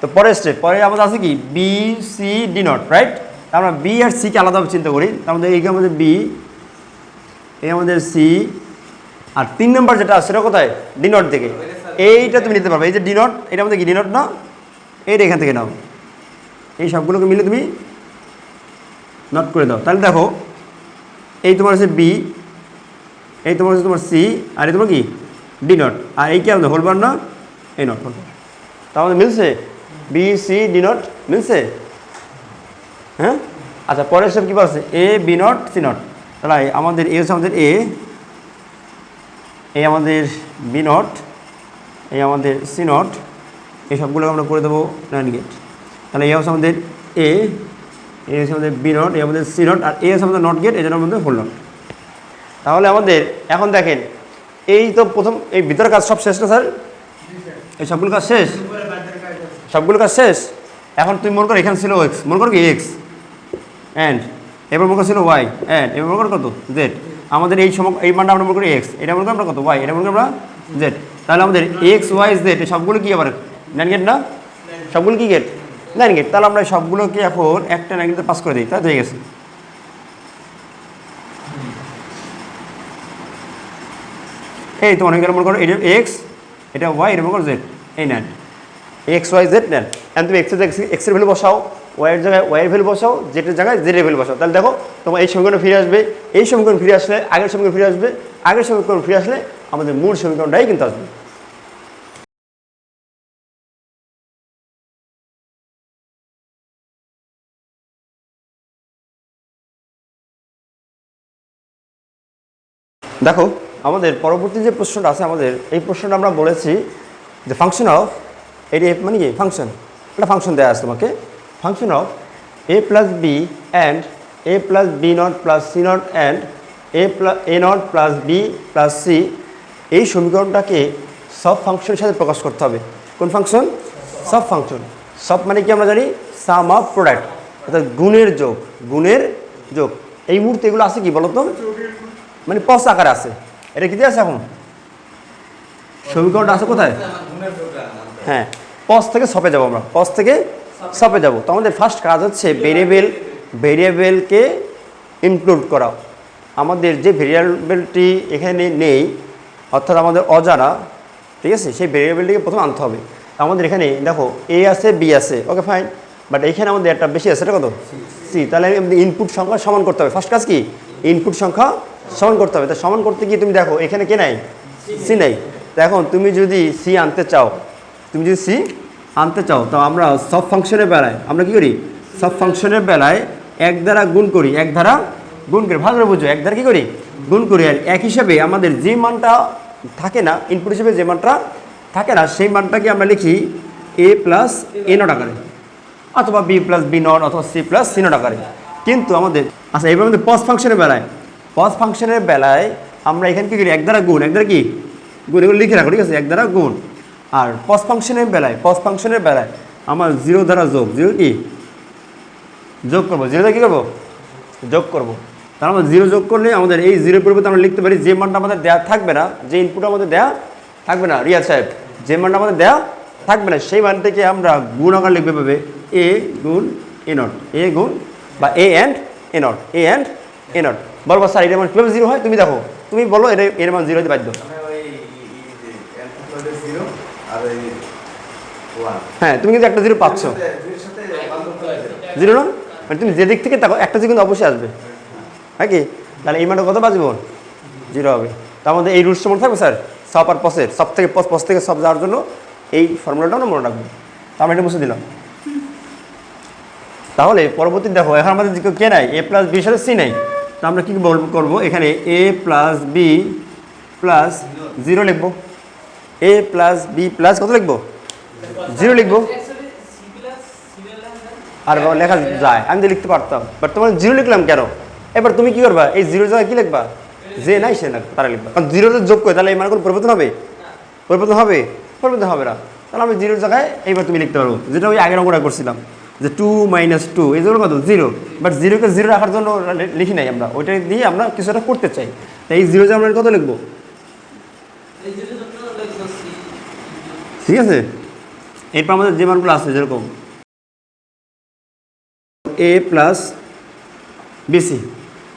তো পরের স্টেপ, পরে আমাদের আছে কি B C D not, right. আমরা বি আর সিকে আলাদাভাবে চিন্তা করি, আমাদের এইখানে আমাদের বি, এই আমাদের সি, আর 3 নম্বর যেটা আছে সেটা কোথায় ডি নট থেকে, এইটা তুমি নিতে পারবে। এই যে ডি নট, এটা আমাদের কি ডি নট না, এইটা এখান থেকে নাও, এই সবগুলোকে মিলে তুমি নট করে দাও। তাহলে দেখো এই তোমার হচ্ছে বি, এই তোমার হচ্ছে তোমার সি, আর এই তোমার কি ডি নট, আর এই কি আমাদের হোলবার না, এই নট হোলবার। তা আমাদের মিলছে বি সি ডি নট মিলছে, হ্যাঁ। আচ্ছা পরের স্টেপ কী পাচ্ছে, এ বি নট সি নট। তাহলে আমাদের এ হচ্ছে আমাদের এ, এই আমাদের বি নট, এই আমাদের সি নট, এই সবগুলো আমরা করে দেবো ন্যান্ড গেট। তাহলে এ হচ্ছে আমাদের এ হচ্ছে আমাদের বি নট, এ আমাদের সি নট, আর এ হচ্ছে আমাদের নট গেট, এই জন্য আমাদের হোল নট। তাহলে আমাদের এখন দেখেন এই তো প্রথম এই ভিতরের কাজ সব শেষ না স্যার, এই সবগুলো কাজ শেষ, সবগুলো কাজ শেষ। এখন তুমি মনে করো এখানে ছিল এক্স, মনে করো কি এক্স অ্যান্ড, এবার মনে করো ছিল ওয়াই অ্যান্ড, এবার মনে করো কত জেড। আমাদের এই সময় এই মানটা আমরা মনে করি এক্স, এটা মনে করি আমরা কত ওয়াই, এটা মনে করি আমরা জেড। তাহলে আমাদের এক্স ওয়াই জেড সবগুলো কি আবার ন্যান্ড গেট না, সবগুলো কি গেট ন্যান্ড গেট। তাহলে আমরা সবগুলোকে এখন একটা ন্যান্ড গেটে পাস করে দিই, তাই হয়ে গেছে। এই তো অনেক মনে করো এটা এক্স, এটা ওয়াই, এটা মনে করো জেড, এই NAND X Y Z NAND. এখন তুমি এক্সের ভ্যালু বসাও, ওয়াইয়ের জায়গায় ওয়াইয়ের ভ্যালু বসাও, জেডের জায়গায় জেডের ভ্যালু বসাও। তাহলে দেখো তোমার এই সমীকরণ ফিরে আসবে, এই সমীকরণ ফিরে আসলে আগের সমীকরণ ফিরে আসবে, আগের সমীকরণ ফিরে আসলে আমাদের মূল সমীকরণটাই কিন্তু আসবে। দেখো আমাদের পরবর্তী যে প্রশ্নটা আছে, আমাদের এই প্রশ্নটা আমরা বলেছি যে ফাংশন অফ, এটি মানে কি ফাংশন, একটা ফাংশন দেওয়া আছে তোমাকে, function of A plus B and A plus B not plus C not and A not plus B plus C. এই সমীকরণটাকে সব ফাংশনের সাথে প্রকাশ করতে হবে। কোন ফাংশন? সব ফাংশন। সব মানে কি আমরা জানি সাম অফ প্রোডাক্ট, অর্থাৎ গুণের যোগ, গুণের যোগ। এই মুহূর্তে এগুলো আছে কি বলতো, মানে পস আকারে আছে। এটা কি আছে এখন সমীকরণটা আছে কোথায়, হ্যাঁ পস থেকে সপে যাব, আমরা পস থেকে সপে যাব। তো আমাদের ফার্স্ট কাজ হচ্ছে ভেরিয়েবলকে ইনক্লুড করা। আমাদের যে ভেরিয়েবলটি এখানে নেই, অর্থাৎ আমাদের অজানা, ঠিক আছে, সেই ভেরিয়েবলটিকে প্রথম আনতে হবে। আমাদের এখানে দেখো এ আছে বি আছে, ওকে ফাইন, বাট এখানে আমাদের একটা বেশি আছে, এটা কত সি। তাহলে আমাদের ইনপুট সংখ্যা সমান করতে হবে। ফার্স্ট কাজ কি, ইনপুট সংখ্যা সমান করতে হবে। তা সমান করতে গিয়ে তুমি দেখো এখানে কে নাই, সি নাই। তো এখন তুমি যদি সি আনতে চাও, তুমি যদি সি আনতে চাও, তো আমরা সব ফাংশনের বেলায় আমরা কি করি, সব ফাংশনের বেলায় এক দ্বারা গুণ করি, এক দ্বারা গুণ করি, ভালো করে বুঝো, এক দ্বারা কী করি গুণ করি। আর এক হিসাবে আমাদের যে মানটা থাকে না, ইনপুট হিসেবে যে মানটা থাকে না, সেই মানটাকে আমরা লিখি এ প্লাস এ নট আকারে, অথবা বি প্লাস বি নট, অথবা সি প্লাস সি নট আকারে। কিন্তু আমাদের আচ্ছা এবার আমাদের পস ফাংশনের বেলায়, পস ফাংশনের বেলায় আমরা এখানে কী করি, এক দ্বারা গুণ, এক দ্বারা কি গুণ, এগুলো লিখে রাখো, ঠিক আছে, এক দ্বারা গুণ। আর পস ফাংশনের বেলায়, পস ফাংশনের বেলায় আমার জিরো দ্বারা যোগ, জিরো কি যোগ করবো, জিরোতে কী করবো? যোগ করবো। তার মানে জিরো যোগ করলে আমাদের এই জিরোর পরিবর্তে আমরা লিখতে পারি যে মানটা আমাদের দেওয়া থাকবে না, যে ইনপুট আমাদের দেওয়া থাকবে না, রিয়াদ সাহেব, যে মানটা আমাদের দেওয়া থাকবে না সেই মান থেকে আমরা গুণ আকার লিখবে পাবে এ গুণ এ নট, এ গুণ বা A and A not, A and A not. বলবো স্যার এটার মান কীভাবে জিরো হয়? তুমি দেখো, তুমি বলো এটা এর মান জিরো হতে বাধ্য। হ্যাঁ, তুমি কিন্তু একটা জিরো পাচ্ছ, জিরো না? মানে তুমি যে দিক থেকে দেখো একটা জিরো কিন্তু অবশ্যই আসবে, হ্যাঁ কি? তাহলে এই মানটা কত বাজবে? জিরো হবে। তার মধ্যে এই রুটসটা মনে থাকবে স্যার, সব আর পসের, সব থেকে পস থেকে সব যাওয়ার জন্য এই ফর্মুলাটা আমরা মনে রাখবো। তা আমরা এটা মুছে দিলাম। তাহলে পরবর্তী দেখো, এখন আমাদের কে নাই? এ প্লাস বি সাথে সি নাই। তা আমরা কী করবো? এখানে A plus B plus zero লিখবো। এ প্লাস বি প্লাস কত লিখবো? জিরো লিখবো। আর লেখা যায়, আমি তো লিখতে পারতাম, বাট তোমার জিরো লিখলাম কেন? এবার তুমি কি করবা? এই জিরো জায়গায় কী লিখবা? যে নাই সে না তারা লিখবা, কারণ জিরোতে যোগ করে তাহলে এই মানে কোনো পরিবর্তন হবে? পরিবর্তন হবে? পরিবর্তন হবে না। তাহলে আমি জিরোর জায়গায় এইবার তুমি লিখতে পারবো, যেটা ওই আগের অঙ্কটা করছিলাম যে 2 - 2 এই জন্য কত? জিরো। বাট জিরোকে জিরো রাখার জন্য লিখি নাই আমরা, ওইটা দিয়ে আমরা কিছু একটা করতে চাই। তাই এই জিরো যে আমরা কত লিখবো? ঠিক আছে। এরপর আমাদের যে মানগুলো আছে যেরকম এ প্লাস বিসি,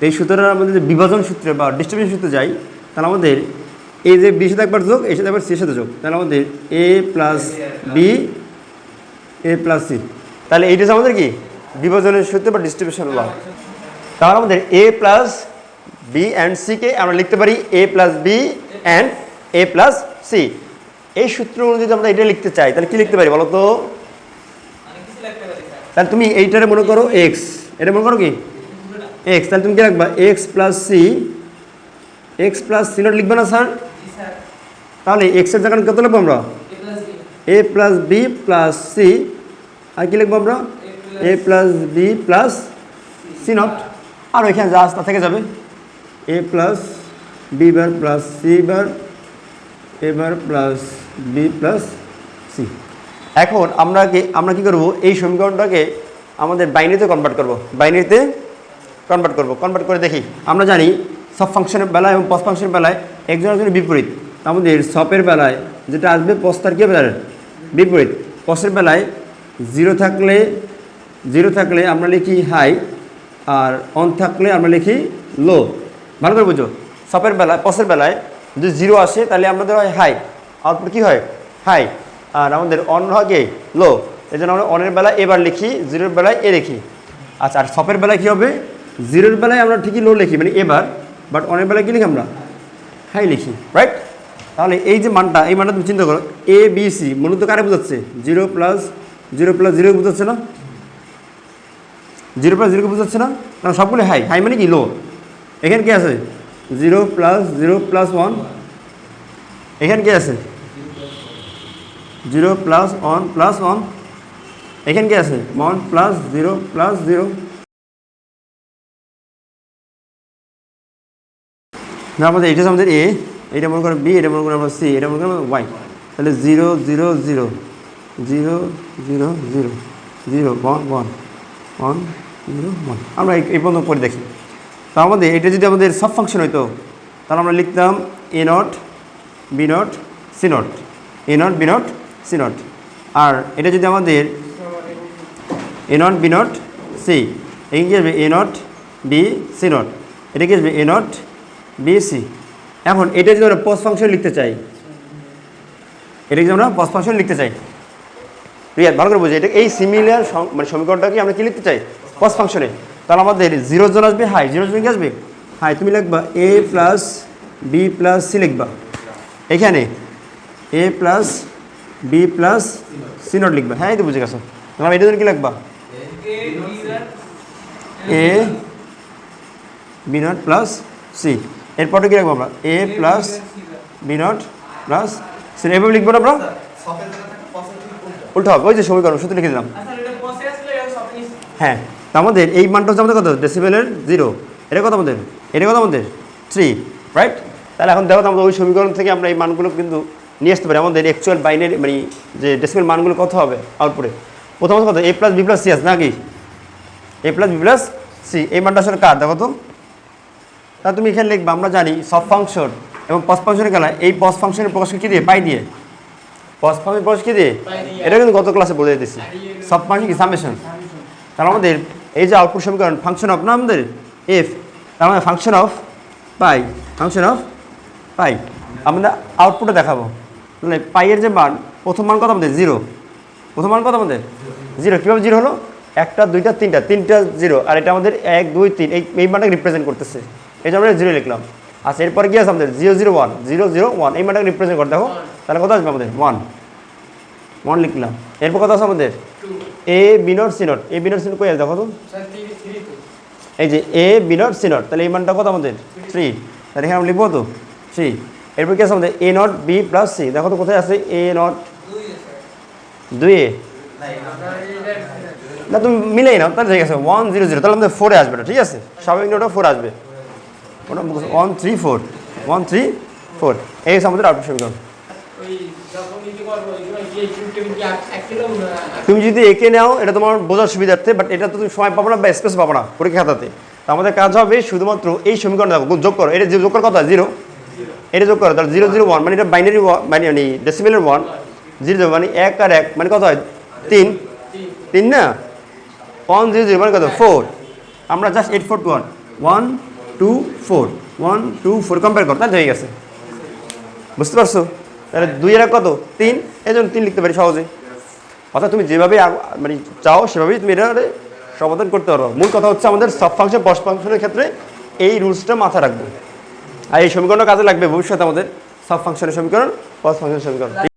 এই সূত্রটা আমাদের যে বিভাজন সূত্রে বা ডিস্ট্রিবিউশন সূত্রে যাই, তাহলে আমাদের এই যে বির সাথে একবার যোগ, এর সাথে একবার সির সাথে যোগ, তাহলে আমাদের A plus B A plus C. তাহলে এইটা হচ্ছে আমাদের কি বিভাজনের সূত্র বা ডিস্ট্রিবিউশন ল। তাহলে আমাদের এ প্লাস বি অ্যান্ড সিকে আমরা লিখতে পারি A plus B and A plus C. এই সূত্র অনুযায়ী আমরা এটা লিখতে চাই, তাহলে কি লিখতে পারি বলো তো? তাহলে তুমি এইটারে মনে করো এক্স, এটা মনে করো কি এক্স, তাহলে তুমি কি রাখবা? X plus C, x plus C not লিখবে না স্যার? তাহলে এক্সের জায়গায় কত লিখবো আমরা? A plus B plus C. আর কি লিখবো আমরা? A plus B plus C not. আর ওইখানে যা আসতে থেকে যাবে A plus B bar plus C bar A bar plus B plus C. এখন আমরা কি করব? এই সমীকরণটাকে আমাদের বাইনারিতে কনভার্ট করব, বাইনারিতে কনভার্ট করব। কনভার্ট করে দেখি, আমরা জানি সব ফাংশনের বেলায় এবং পস ফাংশনের বেলায় একজন একজনের বিপরীত। আমাদের সপের বেলায় যেটা আসবে পস তার কী হবে? বিপরীত। পসের বেলায় জিরো থাকলে আমরা লিখি হাই, আর অন থাকলে আমরা লিখি লো। ভালো করে বুঝো, সপের বেলায় পসের বেলায় যদি জিরো আসে তাহলে আমাদের হয় হাই, আউটপুট কী হয়? হাই। আর আমাদের অন হয় কি? লো। এই জন্য আমরা অনের বেলায় এবার লিখি, জিরোর বেলায় এ লিখি। আচ্ছা, আর সপের বেলায় কী হবে? জিরোর বেলায় আমরা ঠিকই লো লিখি মানে এবার, বাট অনের বেলায় কী লিখি? আমরা হাই লিখি, রাইট? তাহলে এই যে মানটা, এই মানটা তুমি চিন্তা করো, এ বি সি মূলত কারে বোঝাচ্ছে? জিরো প্লাস জিরো বোঝাচ্ছে না? জিরো প্লাস জিরোকে বোঝাচ্ছে না? কারণ সবগুলো হাই, হাই মানে কি? লো। এখানে কি আছে? Zero plus one. এখানে কি আছে? Zero plus one. এখানে কি আছে? 1 প্লাস জিরো প্লাস জিরো। আমাদের এটা আমাদের এ, এটা মনে করো বি, এটা মনে করো আমরা সি, এটা মনে করো ওয়াই। তাহলে 0 0 0 0 0 0 0 1 1 1 0 1। আমরা এই পর্যন্ত করে দেখি। তো আমাদের এটা যদি আমাদের সব ফাংশন হইতো তাহলে আমরা লিখতাম A not B not C not, A not B not C not. আর এটা যদি আমাদের A not B not C, এই কি আসবে? A not B C not. এটা কি আসবে? A not B C. এখন এটা যদি আমরা পস ফাংশন লিখতে চাই, রিয়াদ ভালো করে বুঝি, এটা এই সিমিলার মানে সমীকরণটাকে আমরা কি লিখতে চাই? পস ফাংশনে। তাহলে আমাদের জিরো জন আসবে হাই, জিরো জন কি আসবে? হাই। তুমি লিখবা A plus B plus C লিখবা, এখানে A plus B plus C not লিখবা। হ্যাঁ, এই তো বুঝে গেছো। তাহলে এটা কি লিখবা? A B not plus C. এরপরে কি রাখবো আমরা? A plus B not plus C. এভাবে লিখবো না আমরা? উল্টো হবে, ওই যে সমীকরণ শুধু লিখে দিলাম। হ্যাঁ, তা আমাদের এই মানটা হচ্ছে আমাদের কত? ডেসিবেলের 0। এটা কত আমাদের? 3, রাইট? তাহলে এখন দেখো আমাদের ওই সমীকরণ থেকে আমরা এই মানগুলো কিন্তু নিয়ে আসতে পারি। আমাদের অ্যাকচুয়াল বাইনারি মানে যে ডেসিবেল মানগুলো কত হবে আউটপুটে? প্রথমত কত? এ প্লাস বি প্লাস সি আছে নাকি? এ প্লাস বি প্লাস সি, এই মানটা আসলে কার দেখো তো। তা তুমি এখানে লিখবা, আমরা জানি সব ফাংশন এবং পস ফাংশনের খেলা, এই পস ফাংশনের প্রকাশ কী দিয়ে, পাই দিয়ে। পস ফাংশন প্রকাশ কী দিয়ে, এটা কিন্তু গত ক্লাসে বলে দিয়েছি। সব ফাংশন কি সামেশন। তাহলে আমাদের এই যে আউটপুট সমীকরণ ফাংশন অফ না আমাদের এফ, তার মানে function of pi, function of পাই। আমরা আউটপুটে দেখাবো, তাহলে পাইয়ের যে মান, প্রথম মান কত আমাদের 0, প্রথম মান কত আমাদের 0। কীভাবে 0 হলো, একটা দুইটা তিনটা 0, আর এটা আমাদের 1 2 3 এই মানটাকে রিপ্রেজেন্ট করতেছে, এই জন্য আমরা 0 লিখলাম। আচ্ছা এরপরে কি আছে আমাদের 0 0 1 0 0 1, এই মানটাকে রিপ্রেজেন্ট করে দেখো, তাহলে কত আসবে আমাদের 1 লিখলাম। এরপর কত আছে আমাদের A B not C not, A B not C not কই আছে দেখো তো, এই যে A B not C not, তাহলে এই মানটা কত আমাদের 3, তাহলে এখানে আমরা লিখবো তো 3। এরপর কি আছে আমাদের A not B plus C, দেখো তো কোথায় আছে এ নট 2 এ, না তুমি মিলেই নাও, তাহলে ঠিক আছে 1 0 0, তাহলে আমাদের 4 এ আসবে না, ঠিক আছে, স্বাভাবিক নোটও 4 আসবে, ওটা 1 3 4 1 3 4, এই হচ্ছে আমাদের আউটপুট সমীকরণ। তুমি যদি একে নাও এটা তোমার বোঝার সুবিধার্থে, বাট এটা তো তুমি সময় পাবো না বা স্পেস পাবো না পরীক্ষা খাতাতে। তো আমাদের কাজ হবে শুধুমাত্র এই সমীকরণ দেখো, যোগ করো, এটা যে যোগ করার কথা 0, এটা যোগ করো, তাহলে 0 0 1 মানে এটা বাইনারি মানে ডেসিমেলের 1 0 0 মানে 1 আর 1 মানে কত হয় 3 না, 1 0 0 মানে কত 4, আমরা জাস্ট 8 4 2 1 2 4 1 2 4 কম্পেয়ার করো, তাই হয়ে গেছে, বুঝতে পারছো। তাহলে 2 এর কত 3, এই জন্য 3 লিখতে পারি সহজে। অর্থাৎ তুমি যেভাবে মানে চাও সেভাবেই তুমি এটা সমাধান করতে পারো। মূল কথা হচ্ছে আমাদের সব ফাংশন পস ফাংশনের ক্ষেত্রে এই রুলসটা মাথায় রাখবো, আর এই সমীকরণটা কাজে লাগবে ভবিষ্যতে আমাদের সব ফাংশনের সমীকরণ পস ফাংশনের সমীকরণ।